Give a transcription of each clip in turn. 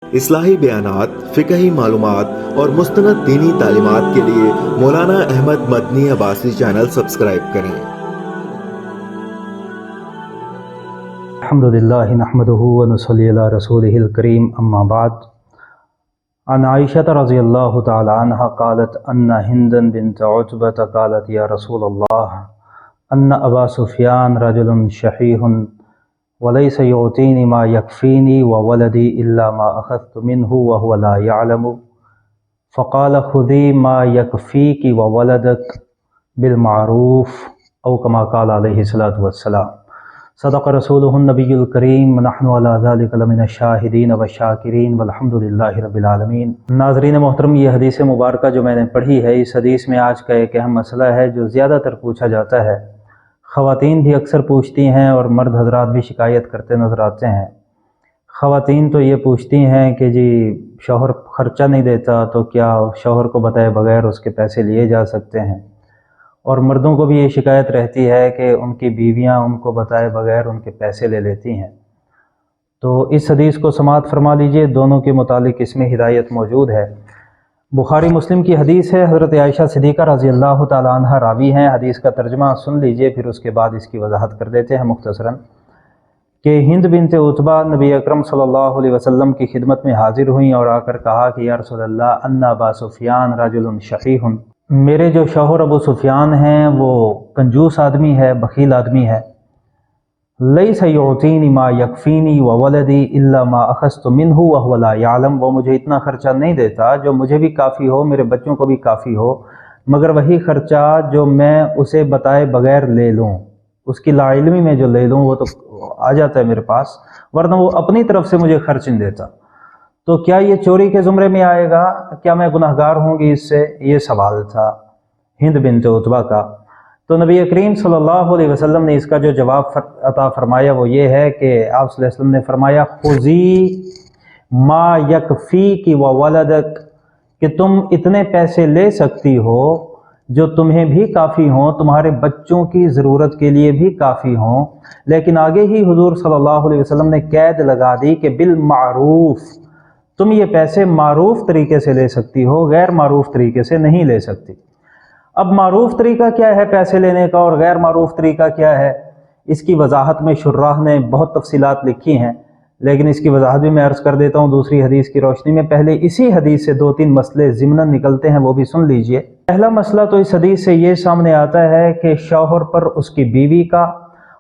इस्लाही बयानात, फ़िक़ही मालूमात और मुस्तनद दीनी तालीमात के लिए मौलाना अहमद मदनी अब्बासी चैनल सब्सक्राइब करें। अल्हम्दुलिल्लाह नहमदुहु व नुसल्ली अला रसूलिहिल करीम अम्मा बाद। अन आयशा रज़ियल्लाहु तआला अन्हा क़ालत अन्ना हिंदन बिन्त उतबा क़ालत या रसूलल्लाह अन्ना अबा सुफ़ियान रजुलुन शहीहुन वलैसा युतीनी मा यकफ़ीनी व वलदी इल्ला मा अख़ज़्तु मिन्हु व हुवा ला यअलमु फ़क़ाल ख़ुज़ी मा यकफ़ीकी व वलदक बिलमारूफ़ औ कमा क़ाल अलैहिस्सलातु वस्सलाम। सदक़ रसूलुहुन नबियुल करीम नहनु अला ज़ालिका लमिनश शाहिदीन व शाकिरीन वल्हम्दुलिल्लाहि रब्बिल आलमीन। नाज़रीन मोहतरम, ये हदीस मुबारक जो मैंने पढ़ी है, इस हदीस में आज का एक अहम मसला है जो ज़्यादातर पूछा जाता है। ख़वातीन भी अक्सर पूछती हैं और मर्द हज़रात भी शिकायत करते नज़र आते हैं। ख़वातीन तो ये पूछती हैं कि जी शौहर ख़र्चा नहीं देता तो क्या शौहर को बताए बगैर उसके पैसे लिए जा सकते हैं, और मर्दों को भी ये शिकायत रहती है कि उनकी बीवियां उनको बताए बगैर उनके पैसे ले लेती हैं। तो इस हदीस को समाअत फरमा लीजिए, दोनों के मुतालिक इसमें हिदायत मौजूद है। बुखारी मुस्लिम की हदीस है। हज़रत आयशा सिद्दीक़ा रज़ियल्लाहु तआला अन्हा रावी हैं। हदीस का तर्जुमा सुन लीजिए, फिर उसके बाद इसकी वजाहत कर देते हैं मुख्तसरन। कि हिंद बिन्त उतबा नबी अकरम सल्लल्लाहु अलैहि वसल्लम की खिदमत में हाजिर हुई और आकर कहा कि या रसूलल्लाह अन्ना अबा सुफ़ियान रजुलुन शहीहुन, मेरे जो शौहर अबू सुफ़ियान हैं वो कंजूस आदमी है, बखील आदमी है। लैसा युतीनी मा यकफ़ीनी व वलदी इल्ला मा अख़ज़्तु मिन्हु व हुवा ला यअलम, वो मुझे इतना ख़र्चा नहीं देता जो मुझे भी काफ़ी हो, मेरे बच्चों को भी काफ़ी हो, मगर वही ख़र्चा जो मैं उसे बताए बगैर ले लूँ, उसकी लाइल्मी में जो ले लूँ वो तो आ जाता है मेरे पास, वरना वो अपनी तरफ से मुझे खर्च नहीं देता। तो क्या ये चोरी के ज़ुमरे में आएगा? क्या मैं गुनहगार होंगी इससे? ये सवाल था हिंद बिन्त उतबा का। तो नबी करीम सल्लल्लाहु अलैहि वसल्लम ने इसका जो जवाब अता फरमाया वो ये है कि आप सल्लल्लाहु अलैहि वसल्लम ने फरमाया खुज़ी मा यकफ़ीकी व वलदक, कि तुम इतने पैसे ले सकती हो जो तुम्हें भी काफ़ी हों, तुम्हारे बच्चों की ज़रूरत के लिए भी काफ़ी हों। लेकिन आगे ही हुज़ूर सल्लल्लाहु अलैहि वसल्लम ने कैद लगा दी कि बिल मारूफ़, तुम ये पैसे मारूफ़ तरीके से ले सकती हो, गैर मारूफ़ तरीके से नहीं ले सकती। अब मारूफ़ तरीका क्या है पैसे लेने का और गैर मारूफ़ तरीका क्या है, इसकी वजाहत में शुर्राह ने बहुत तफसीलात लिखी हैं, लेकिन इसकी वजाहत भी मैं अर्ज़ कर देता हूँ दूसरी हदीस की रोशनी में। पहले इसी हदीस से दो तीन मसले ज़िमनन निकलते हैं, वो भी सुन लीजिए। पहला मसला तो इस हदीस से ये सामने आता है कि शौहर पर उसकी बीवी का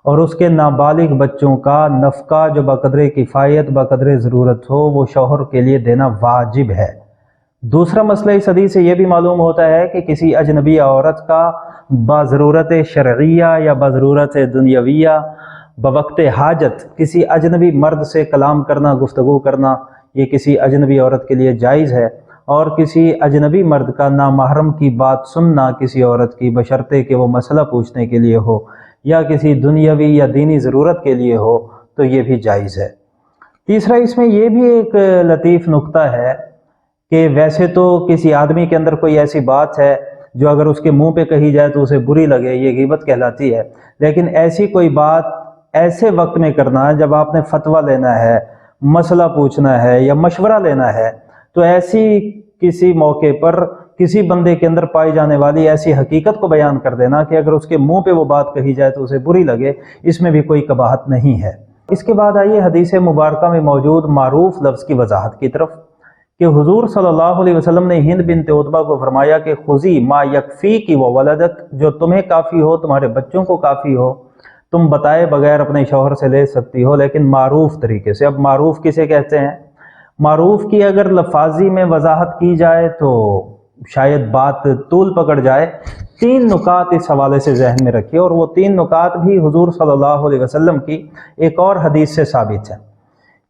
और उसके नाबालिग बच्चों का नफ़का जो बक़द्रे किफ़ायत बक़द्रे ज़रूरत हो वो शौहर के लिए देना वाजिब है। दूसरा मसला इस हदीस से यह भी मालूम होता है कि किसी अजनबी औरत का बाज़रूरत शरइया या बाज़रूरत दुनियाविया बवक्त हाजत किसी अजनबी मर्द से कलाम करना, गुफ्तगू करना, ये किसी अजनबी औरत के लिए जायज़ है। और किसी अजनबी मर्द का नामहरम की बात सुनना किसी औरत की, बशर्ते कि वो मसला पूछने के लिए हो या किसी दुनियावी या दीनी ज़रूरत के लिए हो, तो ये भी जायज़ है। तीसरा इसमें यह भी एक लतीफ़ नुक्ता है कि वैसे तो किसी आदमी के अंदर कोई ऐसी बात है जो अगर उसके मुंह पे कही जाए तो उसे बुरी लगे, ये गीबत कहलाती है। लेकिन ऐसी कोई बात ऐसे वक्त में करना जब आपने फतवा लेना है, मसला पूछना है या मशवरा लेना है, तो ऐसी किसी मौके पर किसी बंदे के अंदर पाई जाने वाली ऐसी हकीकत को बयान कर देना कि अगर उसके मुंह पे वो बात कही जाए तो उसे बुरी लगे, इसमें भी कोई कबाहत नहीं है। इसके बाद आइए हदीस मुबारका में मौजूद मारूफ लफ्ज़ की वजाहत की तरफ, कि हुजूर सल्लल्लाहु अलैहि वसल्लम ने हिंद बिन्त उतबा को फरमाया कि खुज़ी मा यकफ़ीकी व वलदक, जो तुम्हें काफ़ी हो, तुम्हारे बच्चों को काफ़ी हो, तुम बताए बगैर अपने शौहर से ले सकती हो, लेकिन मारूफ तरीके से। अब मारूफ किसे कहते हैं? मारूफ की अगर लफाजी में वजाहत की जाए तो शायद बात तूल पकड़ जाए। तीन नुकात इस हवाले से जहन में रखिए, और वो तीन नुकात भी हुजूर सल्लल्लाहु अलैहि वसल्लम की एक और हदीस से साबित है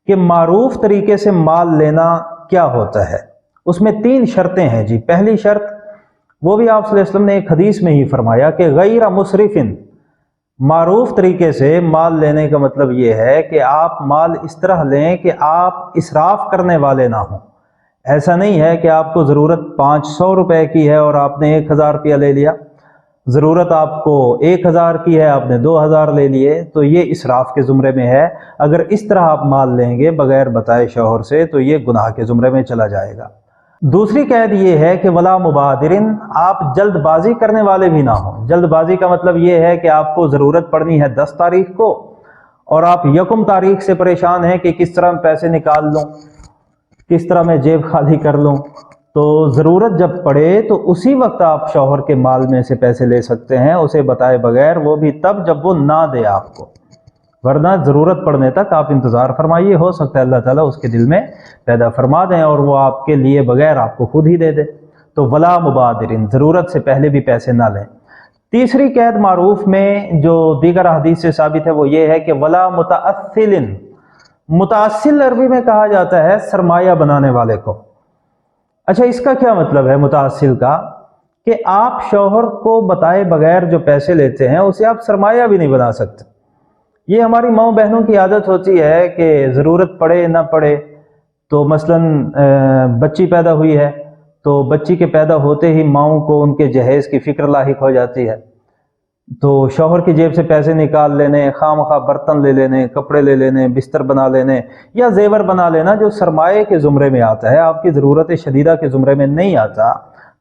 कि मारूफ तरीके से माल लेना क्या होता है। उसमें तीन शर्तें हैं जी। पहली शर्त वो भी आप सल्लल्लाहु अलैहि वसल्लम ने एक हदीस में ही फरमाया कि गैर मुसरिफिन, मारूफ तरीके से माल लेने का मतलब ये है कि आप माल इस तरह लें कि आप इसराफ करने वाले ना हों। ऐसा नहीं है कि आपको ज़रूरत 500 रुपए की है और आपने 1000 रुपया ले लिया, ضرورت آپ کو 1000 کی ہے، آپ نے 2000 لے لیے، تو یہ اسراف کے زمرے میں ہے۔ اگر اس طرح آپ مال لیں گے بغیر بتائے شوہر سے تو یہ گناہ کے زمرے میں چلا جائے گا۔ دوسری قید یہ ہے کہ ولا مبادرن، آپ جلد بازی کرنے والے بھی نہ ہوں۔ جلد بازی کا مطلب یہ ہے کہ آپ کو ضرورت پڑنی ہے 10 تاریخ کو اور آپ یکم تاریخ سے پریشان ہیں کہ کس طرح میں پیسے نکال لوں، کس طرح میں جیب خالی کر لوں۔ تو ضرورت جب پڑے تو اسی وقت آپ شوہر کے مال میں سے پیسے لے سکتے ہیں، اسے بتائے بغیر، وہ بھی تب جب وہ نہ دے آپ کو، ورنہ ضرورت پڑنے تک آپ انتظار فرمائیے، ہو سکتا ہے اللہ تعالیٰ اس کے دل میں پیدا فرما دیں اور وہ آپ کے لیے بغیر آپ کو خود ہی دے دے۔ تو ولا مبادرین، ضرورت سے پہلے بھی پیسے نہ لیں۔ تیسری قید معروف میں جو دیگر احادیث سے ثابت ہے وہ یہ ہے کہ ولا متأصل، متأصل عربی میں کہا جاتا ہے سرمایہ بنانے والے کو۔ اچھا، اس کا کیا مطلب ہے متأصل کا؟ کہ آپ شوہر کو بتائے بغیر جو پیسے لیتے ہیں اسے آپ سرمایہ بھی نہیں بنا سکتے۔ یہ ہماری ماؤں بہنوں کی عادت ہوتی ہے کہ ضرورت پڑے نہ پڑے تو مثلاً بچی پیدا ہوئی ہے تو بچی کے پیدا ہوتے ہی ماؤں کو ان کے جہیز کی فکر لاحق ہو جاتی ہے، تو شوہر کی جیب سے پیسے نکال لینے، خواہ مخواہ برتن لے لینے، کپڑے لے لینے، بستر بنا لینے یا زیور بنا لینا جو سرمایہ کے زمرے میں آتا ہے، آپ کی ضرورت شدیدہ کے زمرے میں نہیں آتا،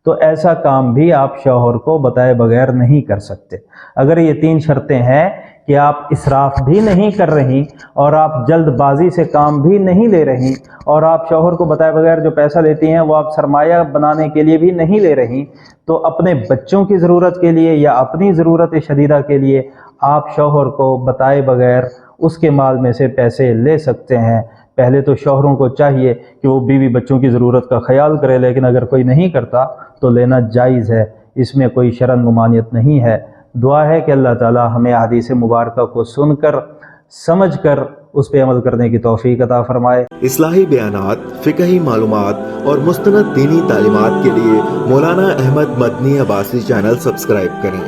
تو ایسا کام بھی آپ شوہر کو بتائے بغیر نہیں کر سکتے۔ اگر یہ 3 شرطیں ہیں کہ آپ اسراف بھی نہیں کر رہی اور آپ جلد بازی سے کام بھی نہیں لے رہی اور آپ شوہر کو بتائے بغیر جو پیسہ لیتی ہیں وہ آپ سرمایہ بنانے کے لیے بھی نہیں لے رہی، تو اپنے بچوں کی ضرورت کے لیے یا اپنی ضرورت شدیدہ کے لیے آپ شوہر کو بتائے بغیر اس کے مال میں سے پیسے لے سکتے ہیں۔ پہلے تو شوہروں کو چاہیے کہ وہ بیوی بچوں کی ضرورت کا خیال کرے، لیکن اگر کوئی نہیں کرتا تو لینا جائز ہے، اس میں کوئی شرعاً ممانعت نہیں ہے۔ دعا ہے کہ اللہ تعالی ہمیں احادیث مبارکہ کو سن کر سمجھ کر اس پہ عمل کرنے کی توفیق عطا فرمائے۔ اصلاحی بیانات، فقہی معلومات اور مستند دینی تعلیمات کے لیے مولانا احمد مدنی عباسی چینل سبسکرائب کریں۔